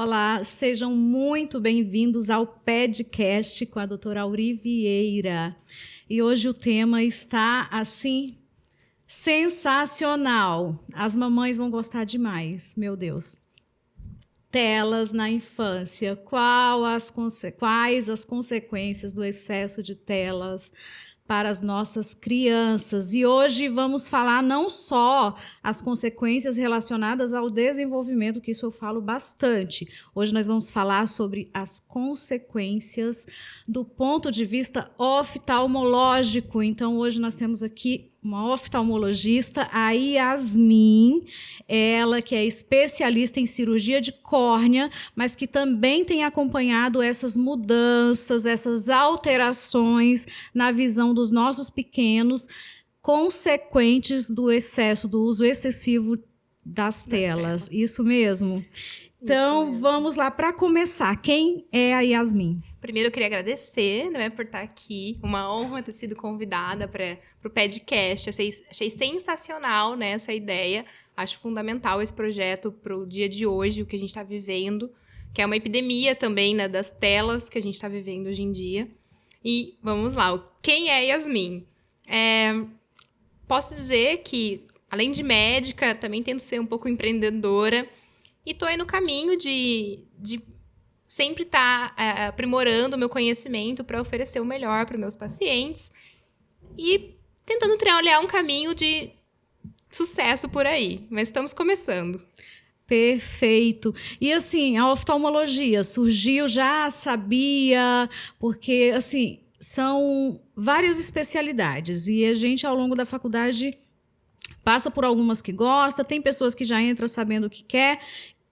Olá, sejam muito bem-vindos ao podcast com a doutora Auri Vieira. E hoje o tema está, assim, sensacional. As mamães vão gostar demais, meu Deus. Telas na infância. Quais as consequências do excesso de telas para as nossas crianças? E hoje vamos falar não só as consequências relacionadas ao desenvolvimento, que isso eu falo bastante. Hoje nós vamos falar sobre as consequências do ponto de vista oftalmológico. Então, hoje nós temos aqui uma oftalmologista, a Yasmin, ela que é especialista em cirurgia de córnea, mas que também tem acompanhado essas mudanças, essas alterações na visão dos nossos pequenos, consequentes do excesso, do uso excessivo das telas. Isso mesmo? Então, vamos lá, para começar, quem é a Yasmin? Primeiro, eu queria agradecer, por estar aqui. Uma honra ter sido convidada para o podcast. Achei sensacional, essa ideia. Acho fundamental esse projeto para o dia de hoje, o que a gente está vivendo, que é uma epidemia também, das telas que a gente está vivendo hoje em dia. E vamos lá, quem é Yasmin? Posso dizer que, além de médica, também tento ser um pouco empreendedora. E estou aí no caminho de sempre estar aprimorando o meu conhecimento para oferecer o melhor para meus pacientes e tentando trilhar um caminho de sucesso por aí. Mas estamos começando. Perfeito. E assim, a oftalmologia surgiu, já sabia, porque assim, são várias especialidades e a gente ao longo da faculdade passa por algumas que gosta, tem pessoas que já entram sabendo o que quer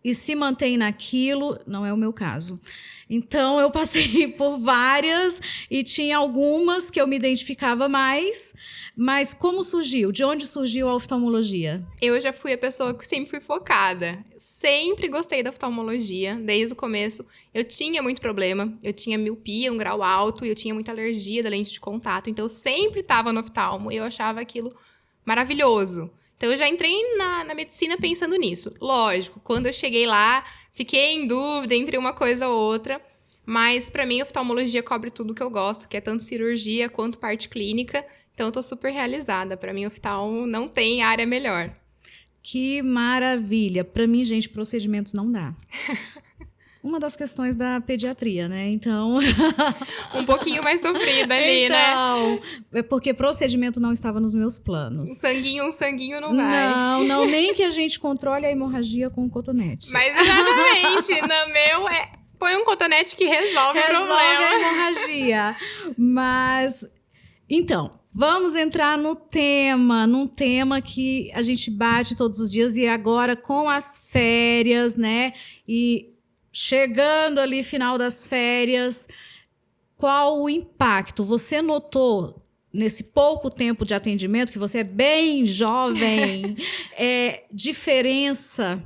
e se mantém naquilo, não é o meu caso. Então, eu passei por várias e tinha algumas que eu me identificava mais, mas como surgiu? De onde surgiu a oftalmologia? Eu já fui a pessoa que sempre fui focada. Eu sempre gostei da oftalmologia, desde o começo. Eu tinha muito problema, eu tinha miopia, um grau alto, e eu tinha muita alergia da lente de contato, então eu sempre estava no oftalmo e eu achava aquilo maravilhoso. Então, eu já entrei na medicina pensando nisso. Lógico, quando eu cheguei lá, fiquei em dúvida entre uma coisa ou outra, mas para mim a oftalmologia cobre tudo que eu gosto, que é tanto cirurgia quanto parte clínica, então eu tô super realizada. Para mim, oftalmo não tem área melhor. Que maravilha! Para mim, gente, procedimentos não dá. Uma das questões da pediatria, né? Então... um pouquinho mais sofrida ali, então, é porque procedimento não estava nos meus planos. Um sanguinho não vai. Não, nem que a gente controle a hemorragia com o cotonete. Mas exatamente, no meu põe um cotonete que resolve o problema. Resolve a hemorragia. Mas, então, vamos entrar num tema que a gente bate todos os dias e agora com as férias, né? E chegando ali final das férias, qual o impacto? Você notou nesse pouco tempo de atendimento, que você é bem jovem, diferença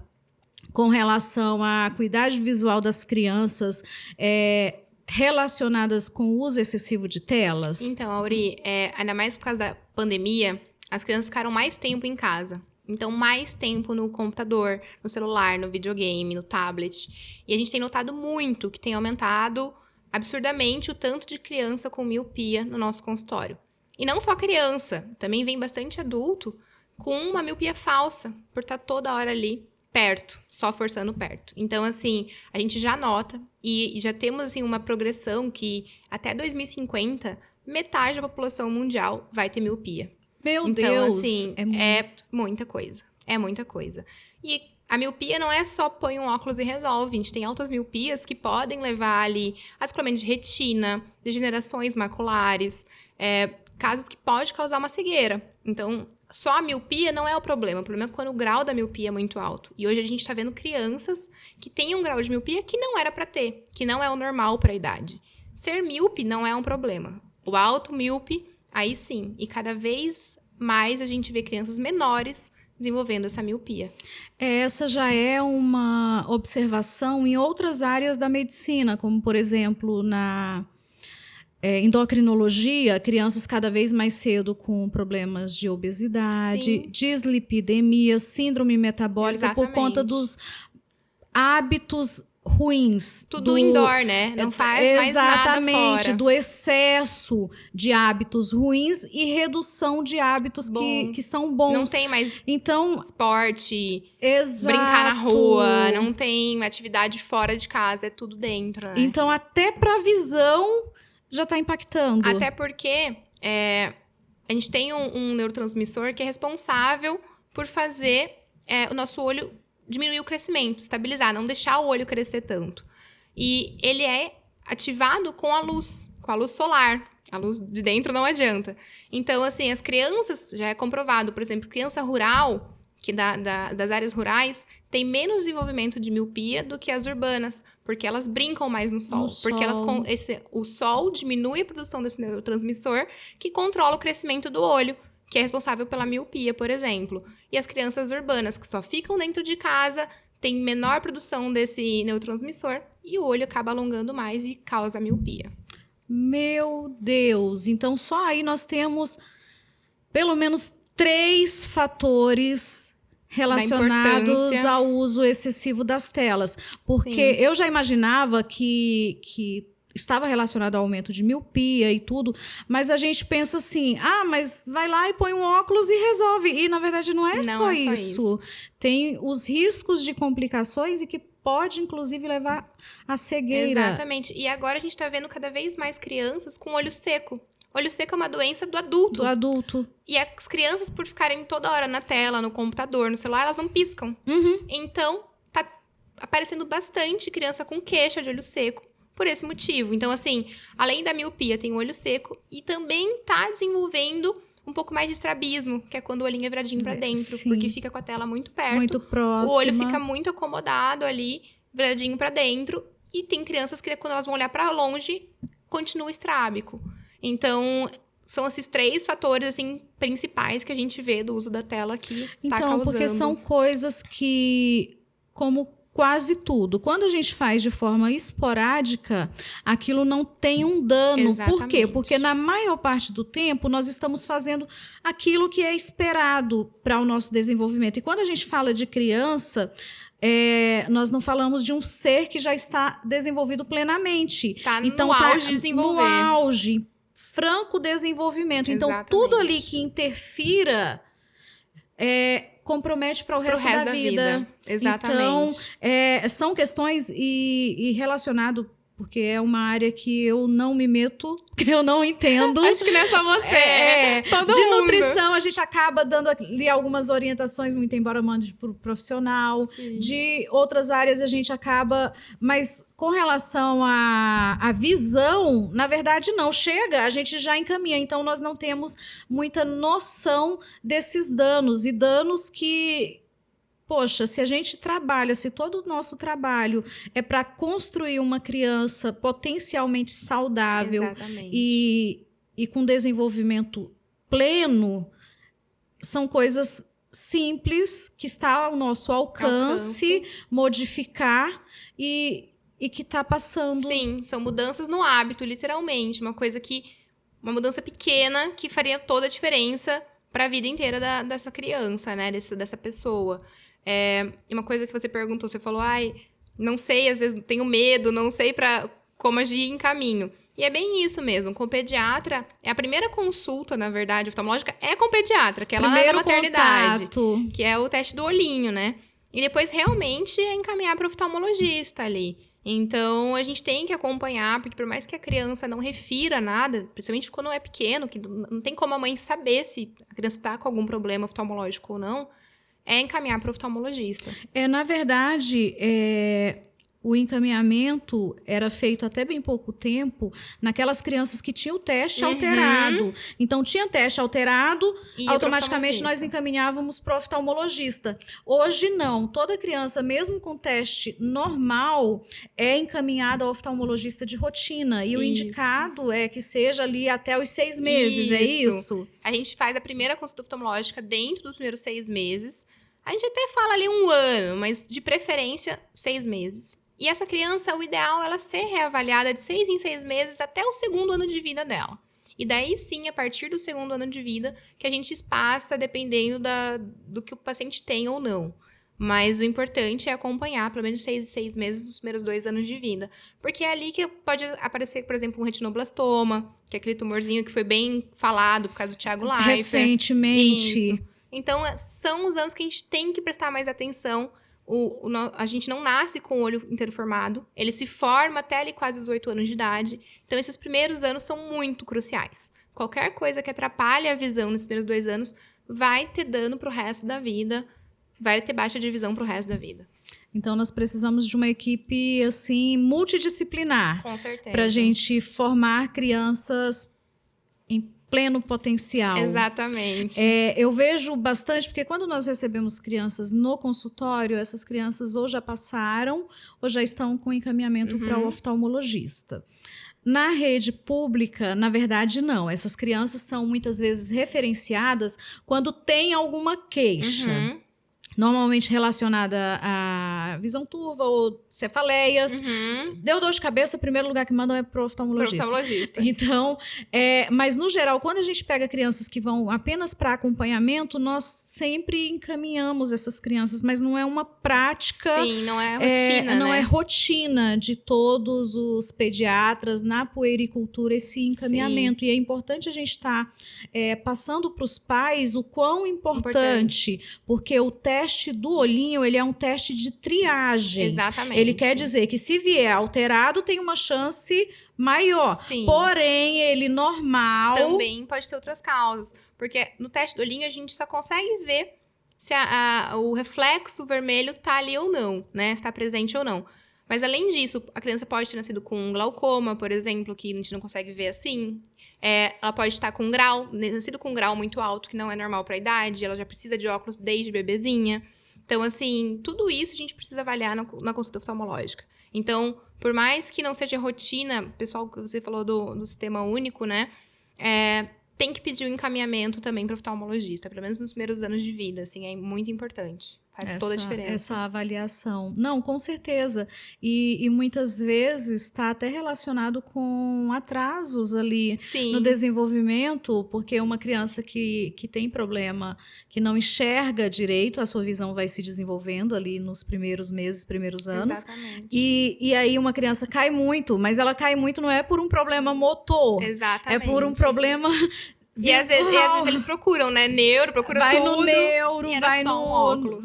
com relação à acuidade visual das crianças relacionadas com o uso excessivo de telas? Então, Auri, ainda mais por causa da pandemia, as crianças ficaram mais tempo em casa. Então, mais tempo no computador, no celular, no videogame, no tablet. E a gente tem notado muito que tem aumentado absurdamente o tanto de criança com miopia no nosso consultório. E não só criança, também vem bastante adulto com uma miopia falsa, por estar toda hora ali perto, só forçando perto. Então, assim, a gente já nota e já temos, assim, uma progressão que até 2050, metade da população mundial vai ter miopia. Meu então, Deus, assim, é muita coisa. É muita coisa. E a miopia não é só põe um óculos e resolve. A gente tem altas miopias que podem levar ali a descolamento de retina, degenerações maculares, casos que pode causar uma cegueira. Então, só a miopia não é o problema. O problema é quando o grau da miopia é muito alto. E hoje a gente está vendo crianças que têm um grau de miopia que não era para ter, que não é o normal para a idade. Ser míope não é um problema. O alto míope, aí sim. E cada vez mais a gente vê crianças menores desenvolvendo essa miopia. Essa já é uma observação em outras áreas da medicina, como, por exemplo, na endocrinologia, crianças cada vez mais cedo com problemas de obesidade, Sim. dislipidemia, síndrome metabólica, Exatamente. por conta dos hábitos ruins. Tudo indoor, né? Não faz mais nada Exatamente, fora. do excesso de hábitos ruins e redução de hábitos Bons. que são bons. Não tem mais Então, esporte, exato. brincar na rua, não tem atividade fora de casa, é tudo dentro, né? Então, até pra visão já tá impactando. Até porque a gente tem um neurotransmissor que é responsável por fazer o nosso olho diminuir o crescimento, estabilizar, não deixar o olho crescer tanto. E ele é ativado com a luz solar. A luz de dentro não adianta. Então, assim, as crianças, já é comprovado, por exemplo, criança rural, que das áreas rurais, tem menos desenvolvimento de miopia do que as urbanas, porque elas brincam mais no sol. Porque o sol diminui a produção desse neurotransmissor que controla o crescimento do olho, que é responsável pela miopia, por exemplo. E as crianças urbanas, que só ficam dentro de casa, têm menor produção desse neurotransmissor e o olho acaba alongando mais e causa miopia. Meu Deus! Então, só aí nós temos pelo menos 3 fatores relacionados ao uso excessivo das telas. Porque eu já imaginava que estava relacionado ao aumento de miopia e tudo, mas a gente pensa assim, mas vai lá e põe um óculos e resolve. E, na verdade, não é só isso. Tem os riscos de complicações e que pode, inclusive, levar à cegueira. Exatamente. E agora a gente está vendo cada vez mais crianças com olho seco. Olho seco é uma doença do adulto. Do adulto. E as crianças, por ficarem toda hora na tela, no computador, no celular, elas não piscam. Então, tá aparecendo bastante criança com queixa de olho seco por esse motivo. Então, assim, além da miopia, tem o olho seco e também tá desenvolvendo um pouco mais de estrabismo, que é quando o olhinho é viradinho pra dentro, porque fica com a tela muito perto. Muito próximo. O olho fica muito acomodado ali, viradinho pra dentro. E tem crianças que, quando elas vão olhar pra longe, continua estrábico. Então, são esses 3 fatores, assim, principais que a gente vê do uso da tela que tá causando. Porque são coisas que, como quase tudo, quando a gente faz de forma esporádica, aquilo não tem um dano. Exatamente. Por quê? Porque na maior parte do tempo, nós estamos fazendo aquilo que é esperado para o nosso desenvolvimento. E quando a gente fala de criança, nós não falamos de um ser que já está desenvolvido plenamente. No auge de desenvolver. No auge, franco desenvolvimento. Exatamente. Então, tudo ali que interfira compromete para o resto da vida. Exatamente. Então, são questões e relacionado, porque é uma área que eu não me meto, que eu não entendo. Acho que não é só você, todo mundo. Nutrição, a gente acaba dando ali algumas orientações, muito embora mande para o profissional. Sim. De outras áreas a gente acaba... Mas com relação à visão, na verdade não. Chega, a gente já encaminha. Então, nós não temos muita noção desses danos. E danos que... Poxa, se a gente trabalha, se todo o nosso trabalho é para construir uma criança potencialmente saudável e com desenvolvimento pleno, são coisas simples que está ao nosso alcance. Modificar e que está passando. Sim, são mudanças no hábito, literalmente. Uma mudança pequena que faria toda a diferença para a vida inteira dessa criança, né? Dessa pessoa. E uma coisa que você perguntou, você falou, não sei, às vezes tenho medo, não sei como agir em caminho. E é bem isso mesmo, com o pediatra, a primeira consulta, na verdade, oftalmológica, é com o pediatra, que é lá na maternidade, contato. Que é o teste do olhinho, né? E depois, realmente, é encaminhar para o oftalmologista ali. Então, a gente tem que acompanhar, porque por mais que a criança não refira nada, principalmente quando é pequeno, que não tem como a mãe saber se a criança está com algum problema oftalmológico ou não, é encaminhar para o oftalmologista. Na verdade, o encaminhamento era feito até bem pouco tempo naquelas crianças que tinham o teste alterado. Então, tinha teste alterado, e automaticamente nós encaminhávamos para o oftalmologista. Hoje, não. Toda criança, mesmo com teste normal, é encaminhada ao oftalmologista de rotina. E o indicado é que seja ali até os 6 meses, é isso? A gente faz a primeira consulta oftalmológica dentro dos primeiros 6 meses. A gente até fala ali 1 ano, mas de preferência 6 meses. E essa criança, o ideal é ela ser reavaliada de 6 em 6 meses até o 2º ano de vida dela. E daí sim, a partir do 2º ano de vida, que a gente espaça dependendo do que o paciente tem ou não. Mas o importante é acompanhar pelo menos 6 meses nos primeiros 2 anos de vida. Porque é ali que pode aparecer, por exemplo, um retinoblastoma, que é aquele tumorzinho que foi bem falado por causa do Thiago Leifert. Recentemente. Isso. Então, são os anos que a gente tem que prestar mais atenção. A gente não nasce com o olho inteiro formado. Ele se forma até ali quase os 8 anos de idade. Então, esses primeiros anos são muito cruciais. Qualquer coisa que atrapalhe a visão nesses primeiros 2 anos vai ter dano pro resto da vida. Vai ter baixa de visão pro resto da vida. Então, nós precisamos de uma equipe, assim, multidisciplinar. Com certeza. Para a gente formar crianças em pleno potencial. Exatamente. Eu vejo bastante, porque quando nós recebemos crianças no consultório, essas crianças ou já passaram ou já estão com encaminhamento para o oftalmologista. Na rede pública, na verdade, não. Essas crianças são muitas vezes referenciadas quando tem alguma queixa. Normalmente relacionada à visão turva ou cefaleias. Deu dor de cabeça, o primeiro lugar que mandam é pro oftalmologista. Então, mas no geral, quando a gente pega crianças que vão apenas para acompanhamento, nós sempre encaminhamos essas crianças, mas não é uma prática. Sim, não é rotina, não né? é rotina de todos os pediatras na puericultura esse encaminhamento. Sim. E é importante a gente estar passando para os pais o quão importante, porque o teste do olhinho, ele é um teste de triagem. Exatamente. Ele quer dizer que se vier alterado, tem uma chance maior. Sim. Porém, ele normal... Também pode ter outras causas. Porque no teste do olhinho, a gente só consegue ver se o reflexo vermelho tá ali ou não, né? Se tá presente ou não. Mas, além disso, a criança pode ter nascido com um glaucoma, por exemplo, que a gente não consegue ver assim. Ela pode estar com um grau, nascido com um grau muito alto, que não é normal para a idade. Ela já precisa de óculos desde bebezinha. Então, assim, tudo isso a gente precisa avaliar na consulta oftalmológica. Então, por mais que não seja rotina, pessoal, que você falou do sistema único, né? Tem que pedir um encaminhamento também para o oftalmologista, pelo menos nos primeiros anos de vida, assim, é muito importante. Faz toda a diferença. Essa avaliação. Não, com certeza. E muitas vezes está até relacionado com atrasos ali no desenvolvimento, porque uma criança que tem problema, que não enxerga direito, a sua visão vai se desenvolvendo ali nos primeiros meses, primeiros anos. Exatamente. E aí uma criança cai muito, mas ela cai muito não é por um problema motor. Exatamente. É por um problema... E às vezes eles procuram, né? Procura vai tudo. No neuro, e era vai só no um óculos.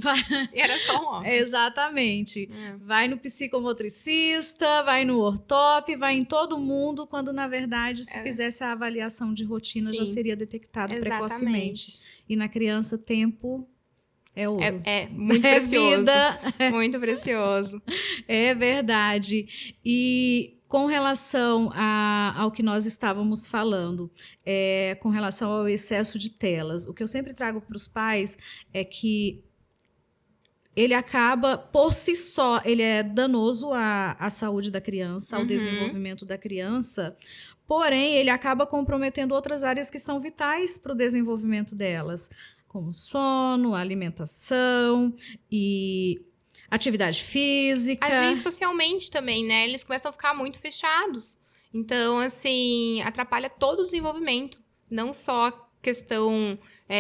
E era só um óculos. Exatamente. Vai no psicomotricista, vai no ortop, vai em todo mundo, quando na verdade, se fizesse a avaliação de rotina, já seria detectado precocemente. E na criança, tempo é ouro. É muito precioso. Vida. Muito precioso. É verdade. E... com relação ao que nós estávamos falando, com relação ao excesso de telas, o que eu sempre trago para os pais é que ele acaba, por si só, ele é danoso à saúde da criança, ao desenvolvimento da criança, porém, ele acaba comprometendo outras áreas que são vitais para o desenvolvimento delas, como sono, alimentação e... atividade física. Agir socialmente também, né? Eles começam a ficar muito fechados. Então, assim, atrapalha todo o desenvolvimento. Não só a questão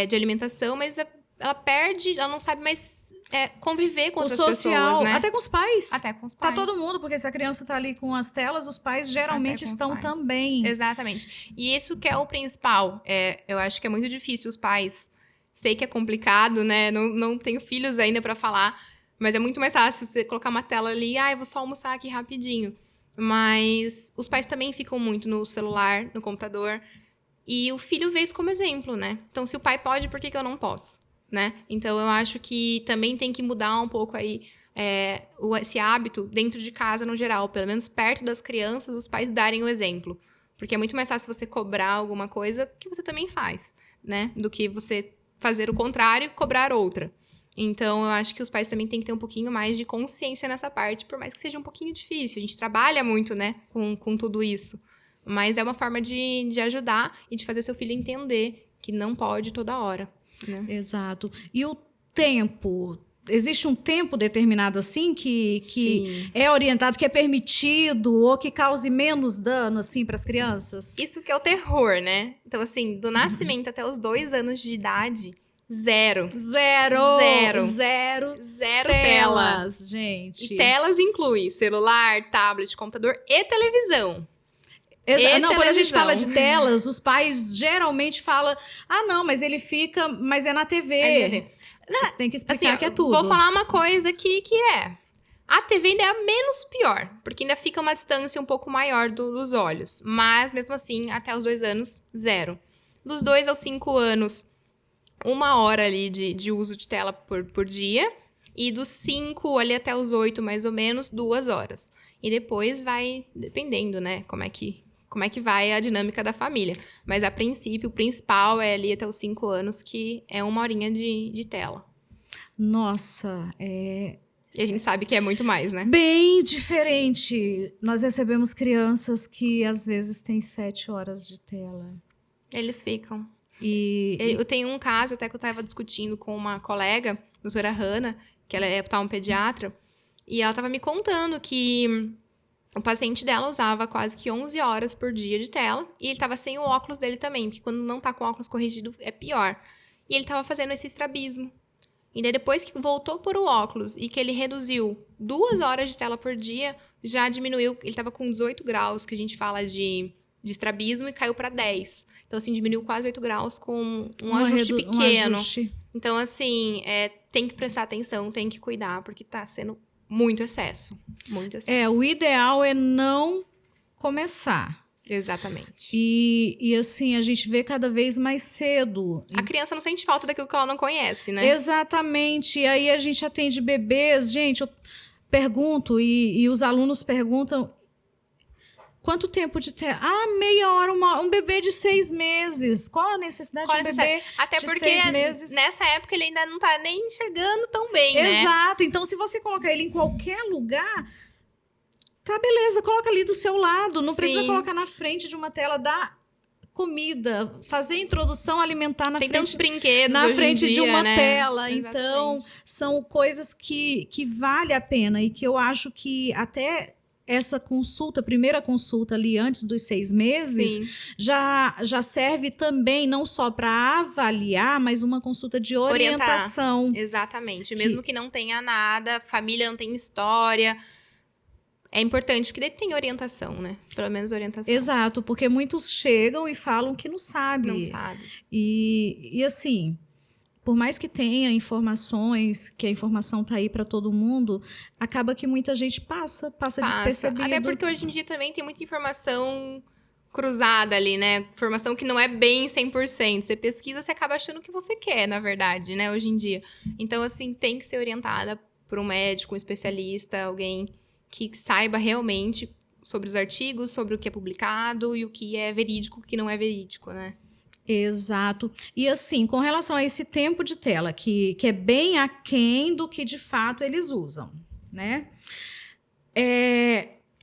de alimentação, mas ela perde, ela não sabe mais conviver com outras pessoas, né? Até com os pais. Até com os pais. Tá todo mundo, porque se a criança tá ali com as telas, os pais geralmente estão também. Exatamente. E isso que é o principal. Eu acho que é muito difícil os pais... Sei que é complicado, né? Não tenho filhos ainda para falar... Mas é muito mais fácil você colocar uma tela ali, eu vou só almoçar aqui rapidinho. Mas os pais também ficam muito no celular, no computador. E o filho vê isso como exemplo, né? Então, se o pai pode, por que eu não posso? Né? Então, eu acho que também tem que mudar um pouco aí esse hábito dentro de casa no geral. Pelo menos perto das crianças, os pais darem o exemplo. Porque é muito mais fácil você cobrar alguma coisa que você também faz, né? Do que você fazer o contrário e cobrar outra. Então, eu acho que os pais também têm que ter um pouquinho mais de consciência nessa parte, por mais que seja um pouquinho difícil. A gente trabalha muito, né, com tudo isso. Mas é uma forma de ajudar e de fazer seu filho entender que não pode toda hora, né? Exato. E o tempo? Existe um tempo determinado assim que é orientado, que é permitido ou que cause menos dano assim para as crianças? Isso que é o terror, né? Então, assim, do nascimento até os 2 anos de idade... Zero. Zero! Zero. Zero Zero tela. telas, gente. E telas inclui celular, tablet, computador e televisão. Não, quando a gente televisão. fala de telas, os pais geralmente falam: ah, não, mas ele fica, mas é na TV. É na TV. Você tem que explicar Assim, que é tudo. vou falar uma coisa aqui que é... A TV ainda é a menos pior, porque ainda fica uma distância um pouco maior dos olhos. Mas, mesmo assim, até os 2 anos, zero. Dos 2 aos 5 anos, 1 hora ali de uso de tela por dia. E dos 5 ali até os 8, mais ou menos, 2 horas. E depois vai dependendo, né, como é que vai a dinâmica da família. Mas, a princípio, o principal é ali até os 5 anos, que é 1 horinha de tela. Nossa, E a gente sabe que é muito mais, né? bem diferente. Nós recebemos crianças que às vezes têm 7 horas de tela. Eles ficam. E Eu tenho um caso até que eu estava discutindo com uma colega, doutora Hanna, que ela é oftalmopediatra, e ela estava me contando que o paciente dela usava quase que 11 horas por dia de tela, e ele estava sem o óculos dele também, porque quando não tá com o óculos corrigido é pior. E ele estava fazendo esse estrabismo. E daí depois que voltou por o óculos e que ele reduziu 2 horas de tela por dia, já diminuiu, ele estava com 18 graus, que a gente fala de estrabismo, e caiu para 10. Então, assim, diminuiu quase 8 graus com um ajuste pequeno. Um ajuste. Então, assim, tem que prestar atenção, tem que cuidar, porque tá sendo muito excesso. Muito excesso. O ideal é não começar. Exatamente. E assim, a gente vê cada vez mais cedo. A criança não sente falta daquilo que ela não conhece, né? Exatamente. E aí a gente atende bebês. Gente, eu pergunto, e os alunos perguntam: quanto tempo de tela? Ah, meia hora, um bebê de 6 meses. Qual a necessidade de um bebê Até de porque 6 meses? nessa época ele ainda não tá nem enxergando tão bem, né? Exato. Então, se você colocar ele em qualquer lugar, tá, beleza, coloca ali do seu lado. Não precisa Sim. colocar na frente de uma tela da comida, fazer a introdução alimentar Tem tantos brinquedos na hoje em frente de dia, uma né? tela. Exatamente. Então, são coisas que vale a pena e que eu acho que até essa consulta, primeira consulta ali antes dos 6 meses, Sim. já serve também não só para avaliar, mas uma consulta de orientação. Exatamente. Mesmo que não tenha nada, família não tem história, é importante, porque daí tem orientação, né? Pelo menos orientação. Exato, porque muitos chegam e falam que não sabe. Não sabe. E assim, por mais que tenha informações, que a informação tá aí para todo mundo, acaba que muita gente passa despercebido. Até porque hoje em dia também tem muita informação cruzada ali, né? Informação que não é bem 100%. Você pesquisa, você acaba achando o que você quer, na verdade, né? Hoje em dia. Então, assim, tem que ser orientada por um médico, um especialista, alguém que saiba realmente sobre os artigos, sobre o que é publicado e o que é verídico, o que não é verídico, né? Exato. E assim, com relação a esse tempo de tela, que é bem aquém do que de fato eles usam, né?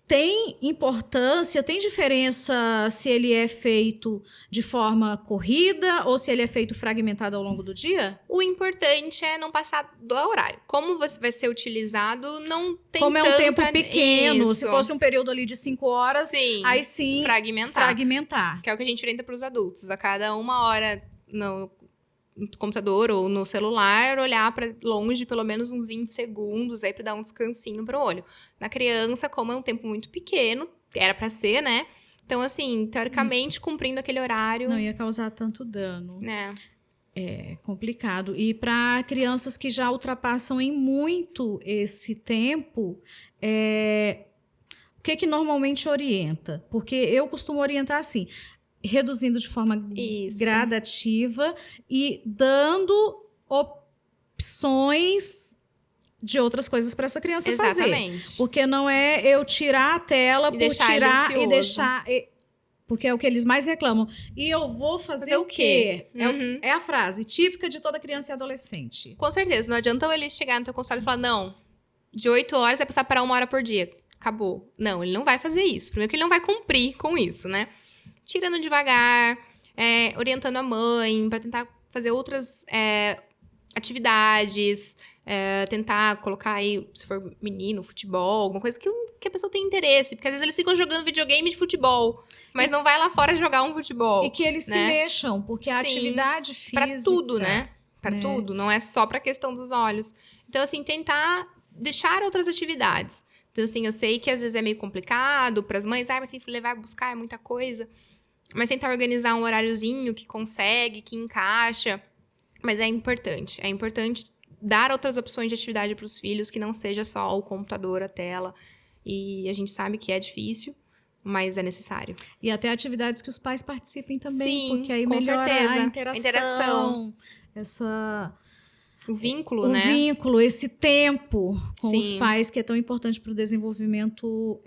Tem importância, tem diferença se ele é feito de forma corrida ou se ele é feito fragmentado ao longo do dia? O importante é não passar do horário. Como você vai ser utilizado, não tem Como é um tempo pequeno, Isso. se fosse um período ali de 5 horas, Sim, aí sim fragmentar. Que é o que a gente orienta para os adultos. A cada 1 hora no computador ou no celular, olhar para longe pelo menos uns 20 segundos aí para dar um descansinho pro olho. Na criança, como é um tempo muito pequeno, era para ser, né? Então, assim, teoricamente, cumprindo aquele horário... Não ia causar tanto dano. Né? É complicado. E para crianças que já ultrapassam em muito esse tempo, o que normalmente orienta? Porque eu costumo orientar assim, reduzindo de forma gradativa e dando opções de outras coisas para essa criança fazer. Porque não é eu tirar a tela por tirar e deixar... Porque é o que eles mais reclamam. E eu vou fazer o quê? É a frase típica de toda criança e adolescente. Com certeza. Não adianta ele chegar no teu consultório e falar, não, de 8 horas vai passar para 1 hora por dia. Acabou. Não, ele não vai fazer isso. Primeiro que ele não vai cumprir com isso, né? Tirando devagar, orientando a mãe para tentar fazer outras atividades, tentar colocar aí, se for menino, futebol, alguma coisa que a pessoa tem interesse. Porque às vezes eles ficam jogando videogame de futebol, mas não vai lá fora jogar um futebol. E que eles se mexam, porque a atividade física... Para tudo, né? para né? tudo, não é só para a questão dos olhos. Então, assim, tentar deixar outras atividades. Então, assim, eu sei que às vezes é meio complicado para as mães, mas tem que levar, buscar, é muita coisa. Mas tentar organizar um horáriozinho que consegue, que encaixa. Mas é importante. É importante dar outras opções de atividade para os filhos, que não seja só o computador, a tela. E a gente sabe que é difícil, mas é necessário. E até atividades que os pais participem também, Sim, porque aí com melhora certeza. a A interação, O vínculo, o né? vínculo, esse tempo com os Sim. pais, que é tão importante para o desenvolvimento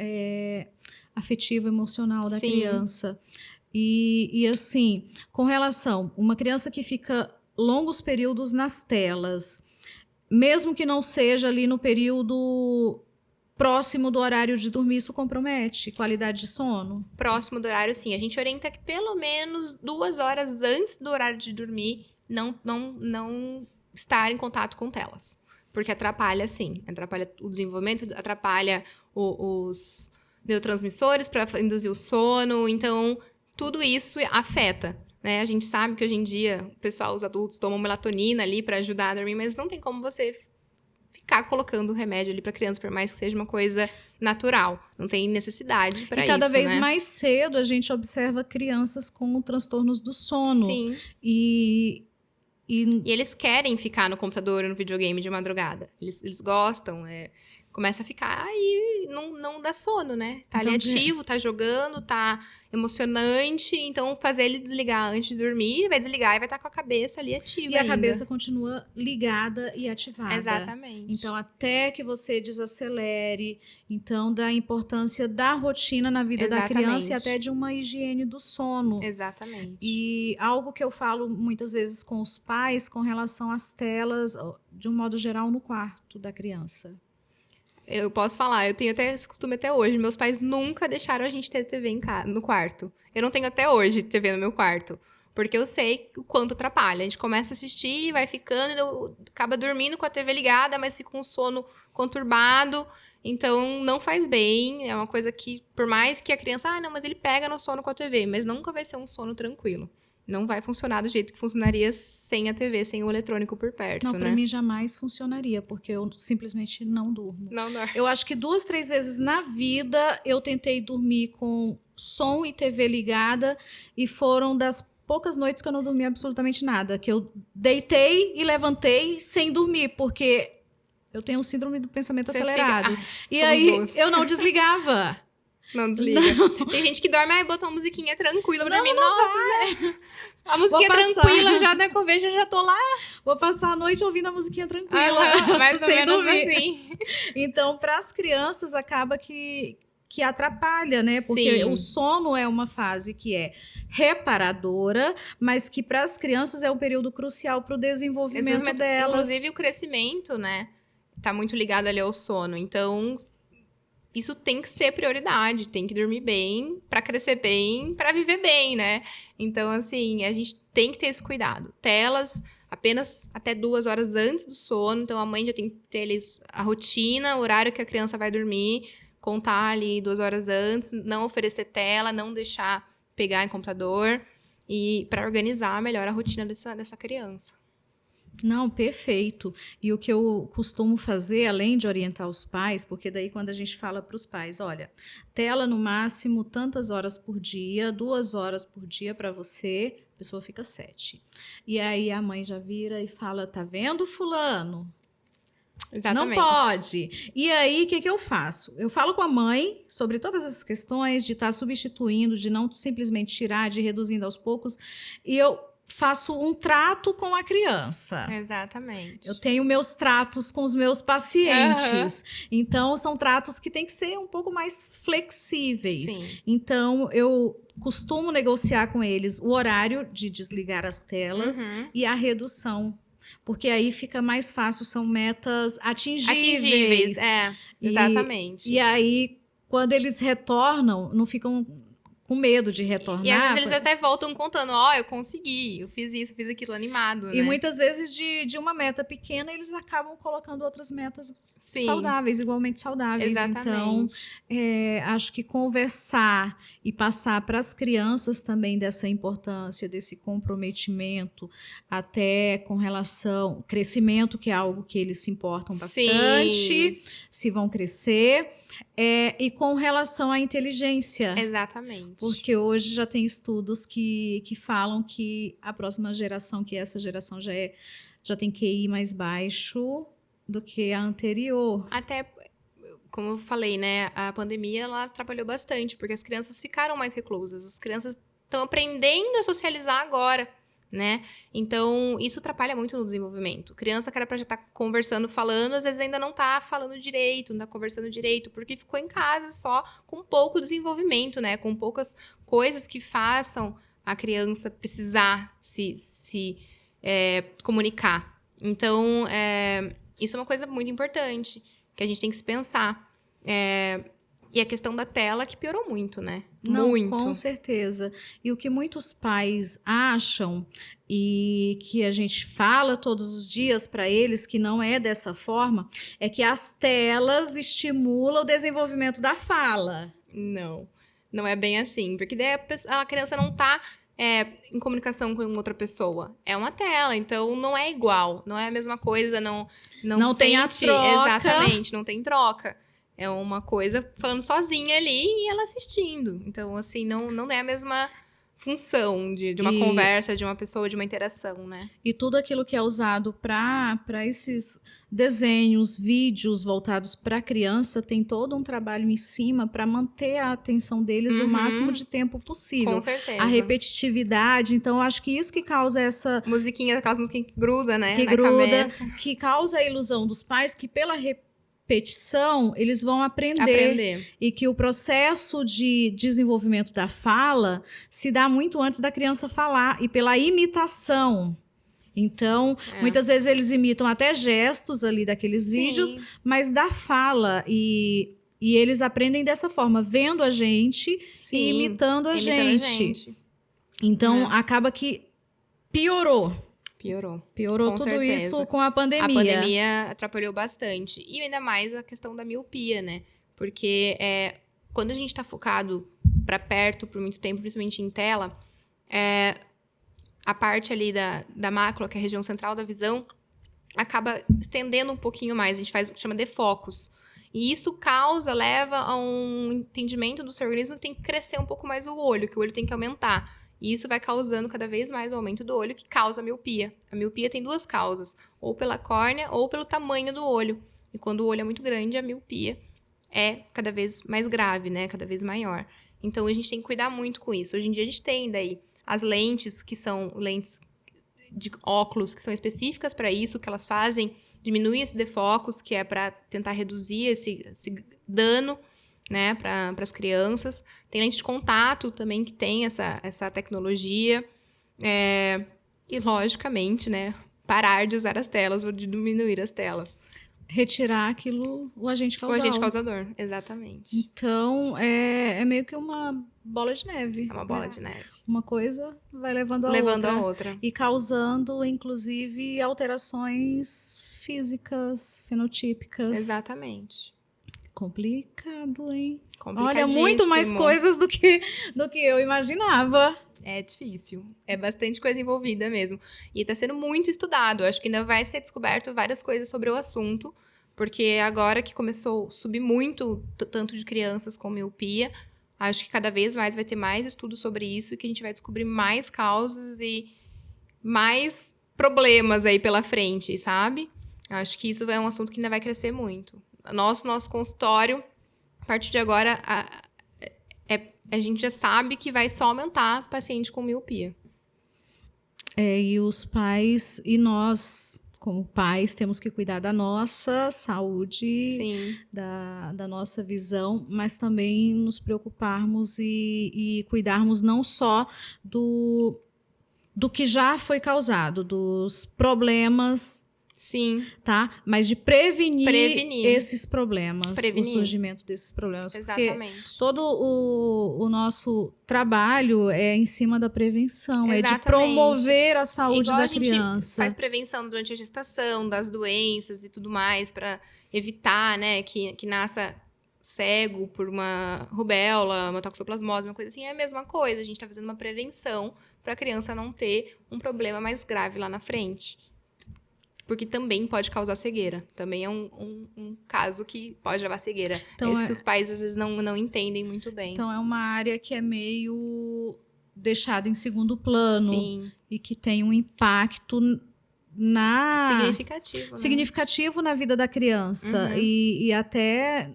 afetivo, emocional da Sim. criança. E assim, com relação, uma criança que fica longos períodos nas telas, mesmo que não seja ali no período próximo do horário de dormir, isso compromete qualidade de sono? Próximo do horário, sim. A gente orienta que pelo menos 2 horas antes do horário de dormir não estar em contato com telas. Porque atrapalha, sim. Atrapalha o desenvolvimento, atrapalha os neurotransmissores para induzir o sono. Então, tudo isso afeta, né? A gente sabe que hoje em dia o pessoal, os adultos, tomam melatonina ali para ajudar a dormir, mas não tem como você ficar colocando remédio ali para criança, por mais que seja uma coisa natural. Não tem necessidade para E isso, cada vez né? mais cedo a gente observa crianças com transtornos do sono. Sim. E E eles querem ficar no computador ou no videogame de madrugada. Eles gostam, começa a ficar e não dá sono, né? Tá ali Então, ativo, tá jogando, tá emocionante. Então, fazer ele desligar antes de dormir, ele vai desligar e vai estar com a cabeça ali ativa e a ainda. cabeça continua ligada e ativada. Exatamente. Então, até que você desacelere, então, da importância da rotina na vida da criança e Exatamente. até de uma higiene do sono. Exatamente. E algo que eu falo muitas vezes com os pais com relação às telas, de um modo geral, no quarto da criança. Eu posso falar, eu tenho até esse costume até hoje. Meus pais nunca deixaram a gente ter TV no quarto. Eu não tenho até hoje TV no meu quarto. Porque eu sei o quanto atrapalha. A gente começa a assistir, vai ficando, acaba dormindo com a TV ligada, mas fica com um sono conturbado. Então, não faz bem. É uma coisa que, por mais que a criança, não, mas ele pega no sono com a TV. Mas nunca vai ser um sono tranquilo. Não vai funcionar do jeito que funcionaria sem a TV, sem o eletrônico por perto, Não, né? para mim jamais funcionaria, porque eu simplesmente não durmo. Não. Eu acho que 2, 3 vezes na vida eu tentei dormir com som e TV ligada e foram das poucas noites que eu não dormi absolutamente nada, que eu deitei e levantei sem dormir, porque eu tenho um síndrome do pensamento Você acelerado. fica... E somos aí duas. eu não desligava. Não desliga. Tem gente que dorme, botou uma musiquinha tranquila pra dormir. Não Nossa, né? A musiquinha Vou passar. tranquila, já da que eu vejo, eu já tô lá. Vou passar a noite ouvindo a musiquinha tranquila, Mais ou sem menos dormir. assim. Então, para as crianças, acaba que atrapalha, né? Porque Sim. o sono é uma fase que é reparadora, mas que para as crianças é um período crucial para o desenvolvimento delas. Inclusive, o crescimento, né? Tá muito ligado ali ao sono. Então, isso tem que ser prioridade. Tem que dormir bem, pra crescer bem, pra viver bem, né? Então, assim, a gente tem que ter esse cuidado. Telas apenas até 2 horas antes do sono. Então, a mãe já tem que ter ali a rotina, o horário que a criança vai dormir, contar ali 2 horas antes, não oferecer tela, não deixar pegar em computador, e para organizar melhor a rotina dessa criança. Não, perfeito. E o que eu costumo fazer, além de orientar os pais, porque daí quando a gente fala para os pais, olha, tela no máximo tantas horas por dia, 2 horas por dia para você, a pessoa fica 7. E aí a mãe já vira e fala, tá vendo, fulano? Exatamente. Não pode. E aí, o que eu faço? Eu falo com a mãe sobre todas essas questões de estar substituindo, de não simplesmente tirar, de ir reduzindo aos poucos, e eu faço um trato com a criança. Exatamente. Eu tenho meus tratos com os meus pacientes. Então, são tratos que têm que ser um pouco mais flexíveis. Sim. Então, eu costumo negociar com eles o horário de desligar as telas e a redução. Porque aí fica mais fácil, são metas atingíveis. Exatamente. E aí, quando eles retornam, não ficam com medo de E às retornar. vezes eles até voltam contando, eu consegui, eu fiz isso, eu fiz aquilo, animado, né? E muitas vezes de uma meta pequena, eles acabam colocando outras metas Sim, saudáveis, igualmente saudáveis. Então, exatamente. acho que conversar e passar para as crianças também dessa importância, desse comprometimento, até com relação ao crescimento, que é algo que eles se importam bastante, Sim, se vão crescer, e com relação à inteligência. exatamente. Porque hoje já tem estudos que falam que a próxima geração, que essa geração já tem QI mais baixo do que a anterior. Até, como eu falei, né, a pandemia, ela atrapalhou bastante, porque as crianças ficaram mais reclusas, as crianças estão aprendendo a socializar agora, né? Então, isso atrapalha muito no desenvolvimento. Criança que era pra já estar conversando, falando, às vezes ainda não tá falando direito, não tá conversando direito, porque ficou em casa só com pouco desenvolvimento, né? Com poucas coisas que façam a criança precisar se comunicar. Então, isso é uma coisa muito importante, que a gente tem que se pensar. E a questão da tela que piorou muito, né? Não, muito. com certeza. E o que muitos pais acham e que a gente fala todos os dias para eles que não é dessa forma, é que as telas estimulam o desenvolvimento da fala. Não é bem assim. Porque daí a criança não tá em comunicação com outra pessoa. É uma tela, então não é igual. Não é a mesma coisa, não Tem a sente. troca. Exatamente, não tem troca. É uma coisa falando sozinha ali e ela assistindo. Então, assim, não é a mesma função de uma conversa, de uma pessoa, de uma interação, né? E tudo aquilo que é usado para esses desenhos, vídeos voltados para a criança, tem todo um trabalho em cima para manter a atenção deles o máximo de tempo possível. Com certeza. A repetitividade, então eu acho que isso que causa essa... Musiquinha, aquelas musiquinhas que gruda, né? Que na gruda, cabeça. que causa a ilusão dos pais que pela repetição eles vão aprender. E que o processo de desenvolvimento da fala se dá muito antes da criança falar e pela imitação. Então, muitas vezes eles imitam até gestos ali daqueles vídeos, mas da fala e eles aprendem dessa forma, vendo a gente e imitando a gente. Então, acaba que piorou. Piorou com tudo certeza. isso com a pandemia. A pandemia atrapalhou bastante. E ainda mais a questão da miopia, né? Porque quando a gente tá focado para perto por muito tempo, principalmente em tela, a parte ali da mácula, que é a região central da visão, acaba estendendo um pouquinho mais. A gente faz o que chama defocus. E isso leva a um entendimento do seu organismo que tem que crescer um pouco mais o olho, que o olho tem que aumentar. E isso vai causando cada vez mais o aumento do olho, que causa a miopia. A miopia tem duas causas, ou pela córnea ou pelo tamanho do olho. E quando o olho é muito grande, a miopia é cada vez mais grave, né? Cada vez maior. Então, a gente tem que cuidar muito com isso. Hoje em dia, a gente tem daí as lentes, que são lentes de óculos, que são específicas para isso, que elas fazem diminuir esse defocus, que é para tentar reduzir esse dano, né, para as crianças. Tem lente de contato também que tem essa tecnologia. E, logicamente, né, parar de usar as telas ou de diminuir as telas. Retirar aquilo, o agente causador. O agente causador, exatamente. Então, é meio que uma bola de neve. É uma bola de neve. Uma coisa vai levando a outra. E causando, inclusive, alterações físicas, fenotípicas. Exatamente. Complicado, hein? Olha, muito mais coisas do que eu imaginava. É difícil. É bastante coisa envolvida mesmo. E está sendo muito estudado. Acho que ainda vai ser descoberto várias coisas sobre o assunto. Porque agora que começou a subir muito, tanto de crianças com miopia, acho que cada vez mais vai ter mais estudos sobre isso e que a gente vai descobrir mais causas e mais problemas aí pela frente, sabe? Acho que isso é um assunto que ainda vai crescer muito. Nosso consultório, a partir de agora, a gente já sabe que vai só aumentar paciente com miopia. E os pais e nós, como pais, temos que cuidar da nossa saúde, Sim. Da nossa visão, mas também nos preocuparmos e cuidarmos não só do que já foi causado, dos problemas Sim, tá? Mas de prevenir Prevenir. esses problemas, Prevenir. o surgimento desses problemas. Porque exatamente. todo o nosso trabalho é em cima da prevenção, é de Exatamente. promover a saúde Igual da a gente criança. faz prevenção durante a gestação, das doenças e tudo mais, para evitar, né, que nasça cego por uma rubéola, uma toxoplasmose, uma coisa assim, é a mesma coisa. A gente tá fazendo uma prevenção para a criança não ter um problema mais grave lá na frente. Porque também pode causar cegueira. Também é um caso que pode levar à cegueira. Então, é isso que os pais, às vezes, não entendem muito bem. Então é uma área que é meio deixada em segundo plano. Sim. E que tem um impacto significativo na vida da criança. Uhum. E até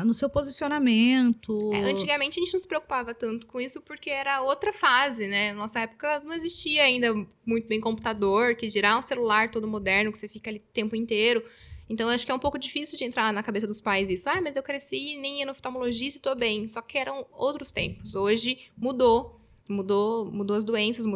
no seu posicionamento. Antigamente a gente não se preocupava tanto com isso porque era outra fase, né? Nossa época não existia ainda muito bem computador, que girar um celular todo moderno, que você fica ali o tempo inteiro. Então, eu acho que é um pouco difícil de entrar na cabeça dos pais isso. Mas eu cresci e nem ia no oftalmologista e tô bem. Só que eram outros tempos. Hoje mudou as doenças,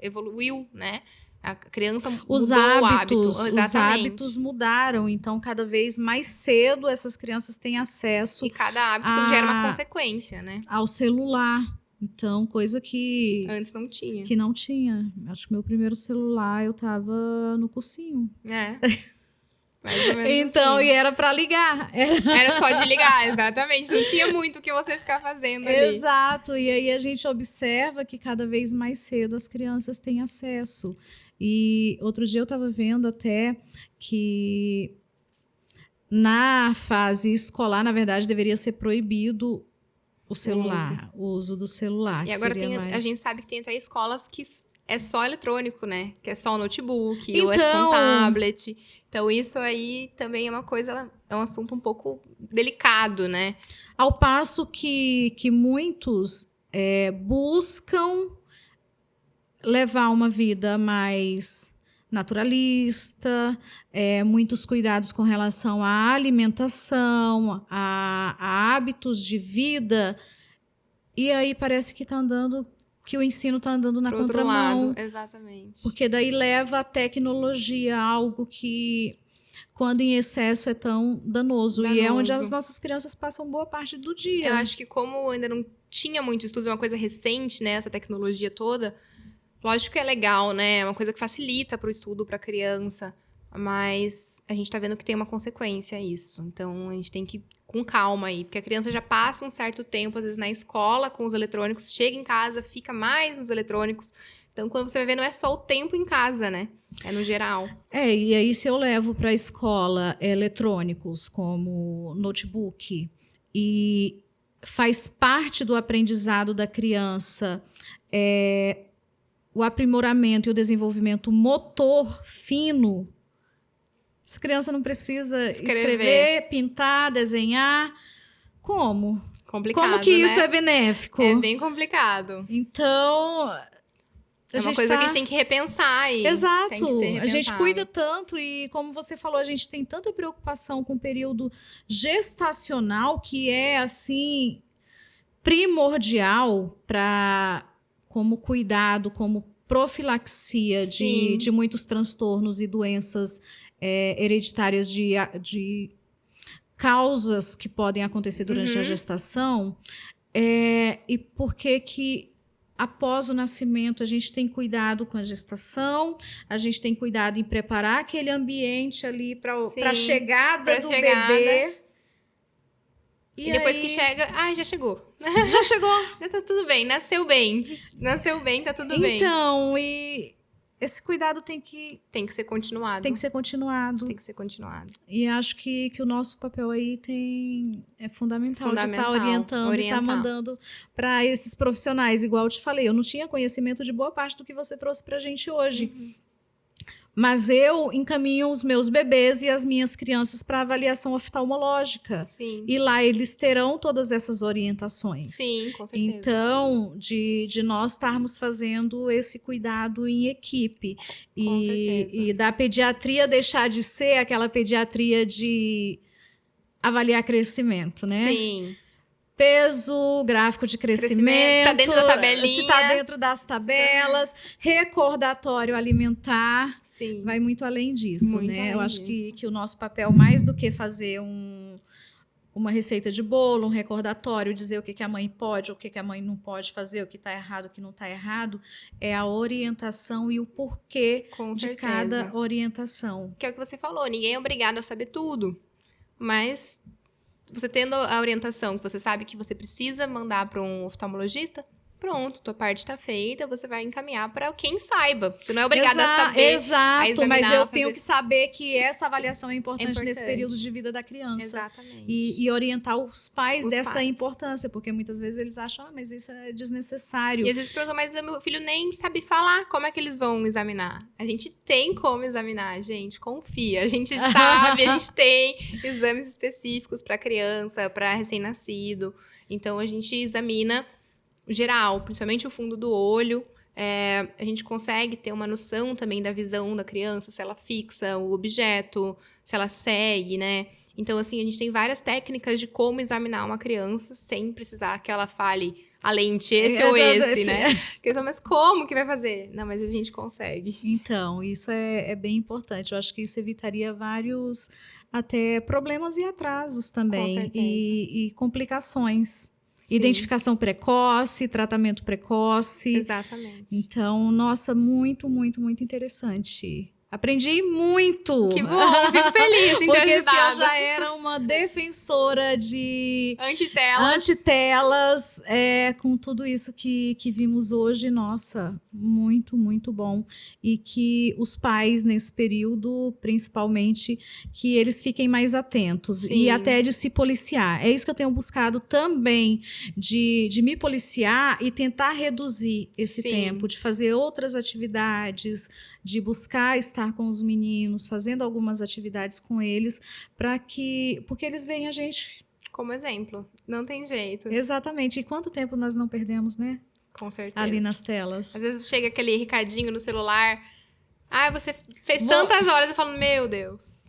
evoluiu, né? A criança mudou o hábito. Os hábitos mudaram, então cada vez mais cedo essas crianças têm acesso. E cada hábito gera uma consequência, né? Ao celular. Então, coisa que antes não tinha. Que não tinha. Acho que meu primeiro celular eu tava no cursinho. Mais ou menos então, assim. E era pra ligar. Era só de ligar, exatamente. Não tinha muito o que você ficar fazendo ali. Exato. E aí a gente observa que cada vez mais cedo as crianças têm acesso. E outro dia eu estava vendo até que na fase escolar, na verdade, deveria ser proibido o celular, o uso do celular. E agora a gente sabe que tem até escolas que é só eletrônico, né? Que é só o notebook, ou é com tablet. Então, isso aí também é uma coisa, é um assunto um pouco delicado, né? Ao passo que muitos buscam levar uma vida mais naturalista, muitos cuidados com relação à alimentação, a hábitos de vida, e aí parece que o ensino está andando na contramão. Exatamente. Porque daí leva a tecnologia a algo que, quando em excesso, é tão danoso. E é onde as nossas crianças passam boa parte do dia. Eu acho que como ainda não tinha muito estudo, é uma coisa recente, né, essa tecnologia toda. Lógico que é legal, né? É uma coisa que facilita para o estudo, para a criança. Mas a gente tá vendo que tem uma consequência isso. Então, a gente tem que ir com calma aí. Porque a criança já passa um certo tempo, às vezes, na escola com os eletrônicos. Chega em casa, fica mais nos eletrônicos. Então, quando você vai ver, não é só o tempo em casa, né? É no geral. E aí se eu levo para a escola eletrônicos como notebook e faz parte do aprendizado da criança o aprimoramento e o desenvolvimento motor fino, essa criança não precisa escrever, pintar, desenhar. Como? Complicado, como que né? Isso é benéfico? É bem complicado. Então, é uma coisa que a gente tem que repensar. Exato. Tem que ser a gente cuida tanto e, como você falou, a gente tem tanta preocupação com o período gestacional que é, assim, primordial como cuidado, como profilaxia de muitos transtornos e doenças hereditárias de causas que podem acontecer durante a gestação. E por que após o nascimento a gente tem cuidado com a gestação, a gente tem cuidado em preparar aquele ambiente ali para a chegada do bebê. E depois que chega, já chegou. Já chegou. Já tá tudo bem, nasceu bem. Nasceu bem, tá tudo bem. Então, e esse cuidado tem que ser continuado. Tem que ser continuado. E acho que o nosso papel aí é fundamental de estar orientando e estar mandando para esses profissionais. Igual eu te falei, eu não tinha conhecimento de boa parte do que você trouxe pra gente hoje. Mas eu encaminho os meus bebês e as minhas crianças para avaliação oftalmológica. Sim. E lá eles terão todas essas orientações. Sim, com certeza. Então, de nós estarmos fazendo esse cuidado em equipe. Com certeza. E da pediatria deixar de ser aquela pediatria de avaliar crescimento, né? Sim. Peso, gráfico de crescimento, Se tá dentro da se tabelinha. está dentro das tabelas, recordatório alimentar, Sim. vai muito além disso, Muito né? além Eu acho disso. que o nosso papel, mais do que fazer uma receita de bolo, um recordatório, dizer o que a mãe pode, o que a mãe não pode fazer, o que está errado, o que não está errado, é a orientação e o porquê Com de certeza. cada orientação. Que é o que você falou, ninguém é obrigado a saber tudo. Mas você tendo a orientação que você sabe que você precisa mandar para um oftalmologista, pronto, tua parte está feita, você vai encaminhar para quem saiba. Você não é obrigada a saber, a Exato, examinar, mas eu a tenho fazer... que saber que essa avaliação é importante, nesse importante. período de vida da criança. Exatamente. E orientar os pais Os dessa pais. importância, porque muitas vezes eles acham, mas isso é desnecessário. E às vezes perguntam, mas o meu filho nem sabe falar, como é que eles vão examinar? A gente tem como examinar, gente, confia. A gente sabe, a gente tem exames específicos para criança, para recém-nascido. Então, a gente examina geral, principalmente o fundo do olho. A gente consegue ter uma noção também da visão da criança, se ela fixa o objeto, se ela segue, né? Então, assim, a gente tem várias técnicas de como examinar uma criança sem precisar que ela fale a lente esse ou esse, né? Porque só, mas como que vai fazer? Não, mas a gente consegue. Então, isso é bem importante. Eu acho que isso evitaria vários até problemas e atrasos também. Com certeza. E complicações. Sim. Identificação precoce, tratamento precoce. Exatamente. Então, nossa, muito, muito, muito interessante. Aprendi muito. Que bom, fico feliz em ter Porque se eu ajudado. já era uma defensora de antitelas, com tudo isso que vimos hoje, nossa, muito, muito bom. E que os pais, nesse período, principalmente, que eles fiquem mais atentos. Sim. E até de se policiar. É isso que eu tenho buscado também, de me policiar e tentar reduzir esse Sim. tempo, de fazer outras atividades, de buscar estar com os meninos, fazendo algumas atividades com eles, porque eles veem a gente como exemplo. Não tem jeito. Exatamente. E quanto tempo nós não perdemos, né? Com certeza. Ali nas telas. Às vezes chega aquele recadinho no celular. Ah, você fez tantas horas. Eu falo, meu Deus.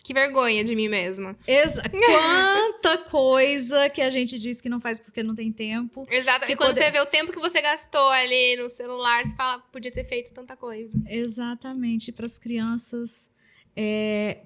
Que vergonha de mim mesma. Quanta coisa que a gente diz que não faz porque não tem tempo. Exato. E quando você vê o tempo que você gastou ali no celular, você fala, podia ter feito tanta coisa. Exatamente. Para as crianças,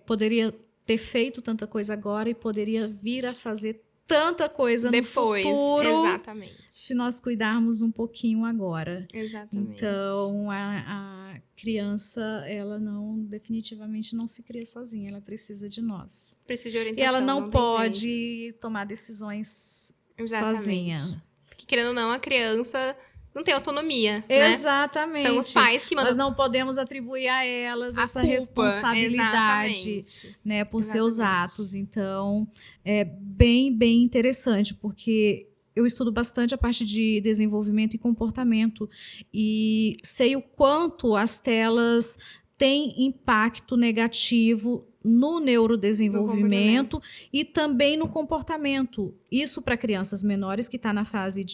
poderia ter feito tanta coisa agora e poderia vir a fazer tanta coisa depois, no futuro. Exatamente. Se nós cuidarmos um pouquinho agora. Exatamente. Então, a criança, ela definitivamente não se cria sozinha, ela precisa de nós. Precisa de orientação. E ela não pode jeito. tomar decisões Exatamente. sozinha. Porque, querendo ou não, a criança não tem autonomia, Exatamente. Né? São os pais que mandam. Nós não podemos atribuir a elas essa culpa, responsabilidade, né, por seus atos. Então, é bem, bem interessante, porque eu estudo bastante a parte de desenvolvimento e comportamento e sei o quanto as telas têm impacto negativo no neurodesenvolvimento e também no comportamento. Isso para crianças menores que está na fase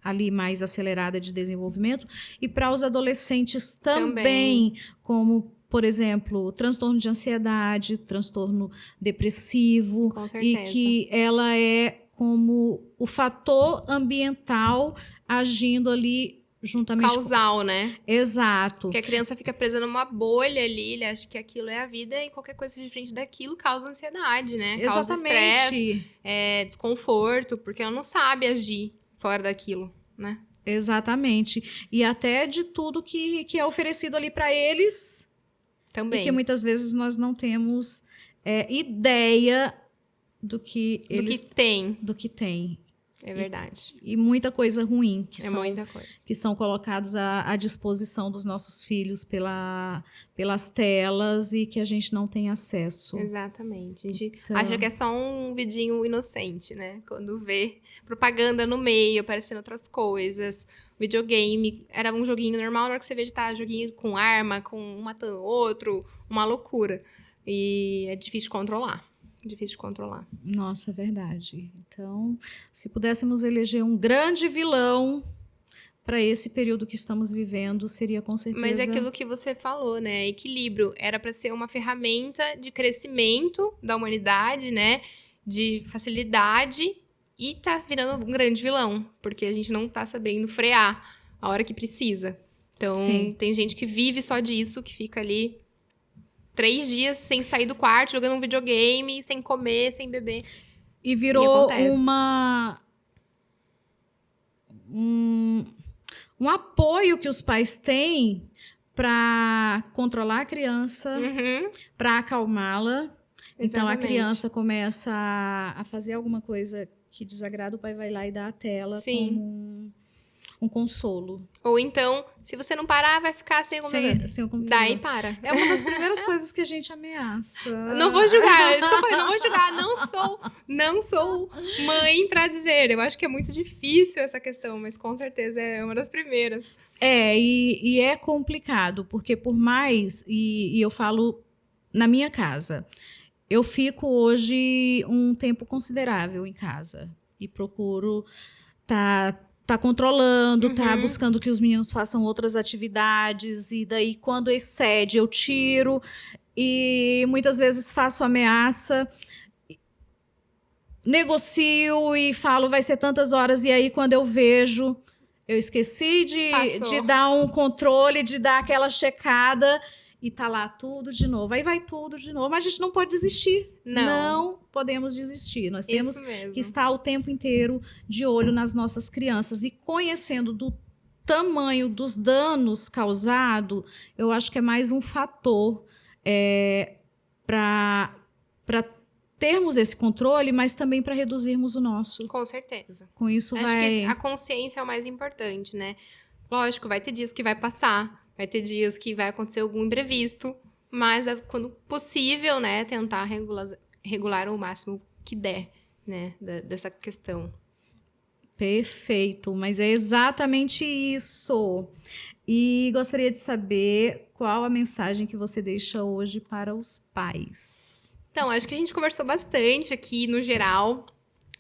ali mais acelerada de desenvolvimento e para os adolescentes também, como, por exemplo, transtorno de ansiedade, transtorno depressivo. Com certeza. E que ela é como o fator ambiental agindo ali juntamente causal, né? Exato. Que a criança fica presa numa bolha ali, ele acha que aquilo é a vida e qualquer coisa diferente daquilo causa ansiedade, né? Causa estresse, desconforto, porque ela não sabe agir fora daquilo, né? Exatamente. E até de tudo que é oferecido ali para eles. Também. E que muitas vezes nós não temos ideia do que eles... Do que tem. É verdade. E muita coisa ruim muita coisa. Que são colocados à disposição dos nossos filhos pelas telas e que a gente não tem acesso. Exatamente. A gente acha que é só um vidinho inocente, né? Quando vê propaganda no meio, aparecendo outras coisas. Videogame, era um joguinho normal, na hora que você vê de estar joguinho com arma, com um matando outro, uma loucura. E é difícil de controlar. Difícil de controlar. Nossa, é verdade. Então, se pudéssemos eleger um grande vilão para esse período que estamos vivendo, seria com certeza... Mas é aquilo que você falou, né? Equilíbrio. Era para ser uma ferramenta de crescimento da humanidade, né? De facilidade, e tá virando um grande vilão, porque a gente não tá sabendo frear a hora que precisa. Então, Sim. tem gente que vive só disso, que fica ali 3 dias sem sair do quarto, jogando um videogame, sem comer, sem beber. E E virou acontece. um apoio que os pais têm para controlar a criança, Uhum, para acalmá-la. Então a exatamente. criança começa a fazer alguma coisa que desagrada, o pai vai lá e dá a tela como Sim. um consolo. Ou então, se você não parar, vai ficar sem o computador. Sem o Daí computador. para. É uma das primeiras coisas que a gente ameaça. Não vou julgar, é isso que eu falei, não vou julgar, não sou mãe pra dizer. Eu acho que é muito difícil essa questão, mas com certeza é uma das primeiras. E é complicado, porque por mais, e eu falo na minha casa, eu fico hoje um tempo considerável em casa e procuro tá controlando, tá Uhum. buscando que os meninos façam outras atividades e daí quando excede eu tiro e muitas vezes faço ameaça, negocio e falo vai ser tantas horas e aí quando eu vejo eu esqueci de Passou. dar um controle, de dar aquela checada e tá lá tudo de novo. Aí vai tudo de novo. Mas a gente não pode desistir. Não, Não podemos desistir. Nós isso temos que mesmo. estar o tempo inteiro de olho nas nossas crianças e conhecendo do tamanho dos danos causados, eu acho que é mais um fator para termos esse controle, mas também para reduzirmos o nosso. Com certeza. Com isso Acho que a vai. consciência é o mais importante, né? Lógico, vai ter dias que vai passar, vai ter dias que vai acontecer algum imprevisto, mas quando possível, né, tentar regular o máximo que der, né, dessa questão. Perfeito, mas é exatamente isso. E gostaria de saber qual a mensagem que você deixa hoje para os pais. Então, acho que a gente conversou bastante aqui no geral.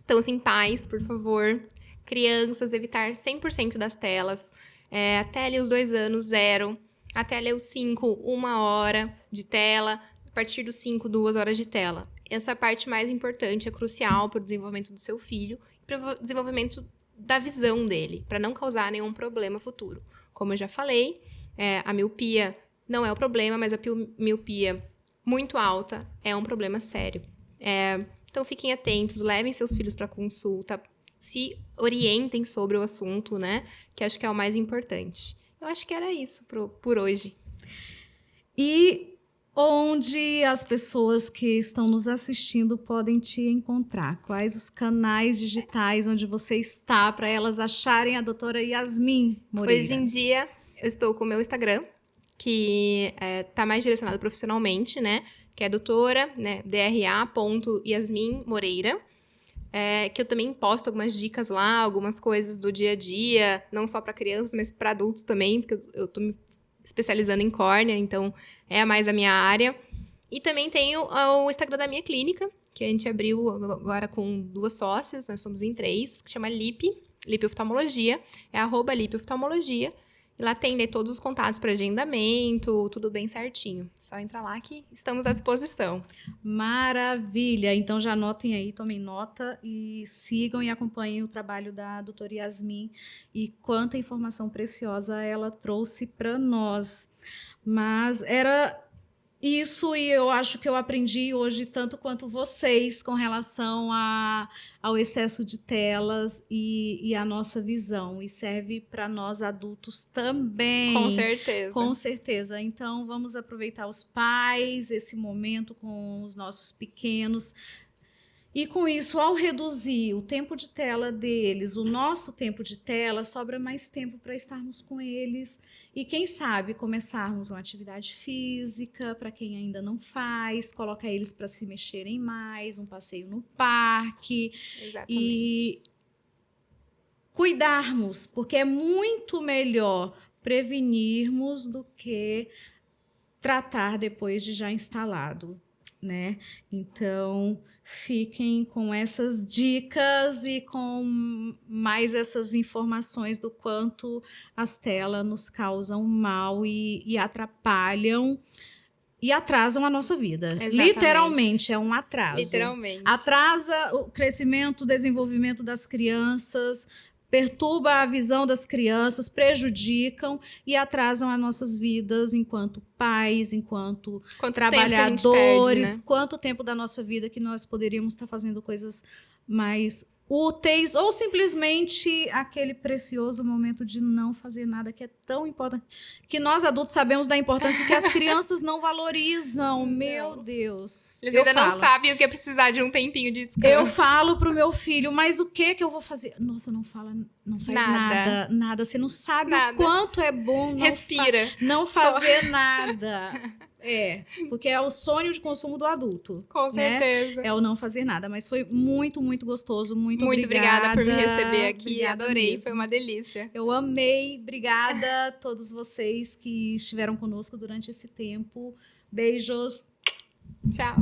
Então, assim, pais, por favor, crianças, evitar 100% das telas. Até ali os 2 anos, 0. Até ali os 5, 1 hora de tela. A partir dos 5, 2 horas de tela. Essa parte mais importante é crucial para o desenvolvimento do seu filho e para o desenvolvimento da visão dele, para não causar nenhum problema futuro. Como eu já falei, a miopia não é o problema, mas a miopia muito alta é um problema sério. Então fiquem atentos, levem seus filhos para consulta, se orientem sobre o assunto, né? Que acho que é o mais importante. Eu acho que era isso por hoje. E onde as pessoas que estão nos assistindo podem te encontrar? Quais os canais digitais onde você está para elas acharem a doutora Yasmin Moreira? Hoje em dia, eu estou com o meu Instagram, que tá mais direcionado profissionalmente, né? Que é doutora, né? DRA.Yasmin Moreira. Que eu também posto algumas dicas lá, algumas coisas do dia a dia, não só para crianças, mas para adultos também, porque eu tô me especializando em córnea, então é mais a minha área. E também tenho o Instagram da minha clínica, que a gente abriu agora com 2 sócias, nós somos em 3, que chama Lip Oftalmologia, é @Lip Oftalmologia. E lá tem, né, todos os contatos para agendamento, tudo bem certinho. Só entrar lá que estamos à disposição. Maravilha! Então já anotem aí, tomem nota e sigam e acompanhem o trabalho da doutora Yasmin e quanta informação preciosa ela trouxe para nós. Mas era isso e eu acho que eu aprendi hoje tanto quanto vocês com relação ao excesso de telas e a nossa visão. E serve para nós adultos também. Com certeza. Com certeza. Então, vamos aproveitar os pais, esse momento com os nossos pequenos. E com isso, ao reduzir o tempo de tela deles, o nosso tempo de tela, sobra mais tempo para estarmos com eles. E quem sabe começarmos uma atividade física, para quem ainda não faz, colocar eles para se mexerem mais, um passeio no parque. Exatamente. E cuidarmos, porque é muito melhor prevenirmos do que tratar depois de já instalado, né? Então, fiquem com essas dicas e com mais essas informações do quanto as telas nos causam mal e atrapalham e atrasam a nossa vida. Exatamente. Literalmente, é um atraso. Literalmente. Atrasa o crescimento, o desenvolvimento das crianças, perturba a visão das crianças, prejudicam e atrasam as nossas vidas enquanto pais, enquanto Quanto trabalhadores, tempo a gente perde, né? quanto tempo da nossa vida que nós poderíamos estar fazendo coisas mais úteis ou simplesmente aquele precioso momento de não fazer nada que é tão importante, que nós adultos sabemos da importância que as crianças não valorizam. Meu Deus. Eles Eu ainda não falo. sabem o que é precisar de um tempinho de descanso. Eu falo pro meu filho, mas o que eu vou fazer? Nossa, não faz Nada. nada. Você não sabe Nada. o quanto é bom Respira. não fazer nada. Porque é o sonho de consumo do adulto. Com né? certeza. É o não fazer nada. Mas foi muito, muito gostoso. Muito obrigada por me receber aqui. Obrigada Adorei, mesmo. foi uma delícia. Eu amei. Obrigada a todos vocês que estiveram conosco durante esse tempo. Beijos. Tchau.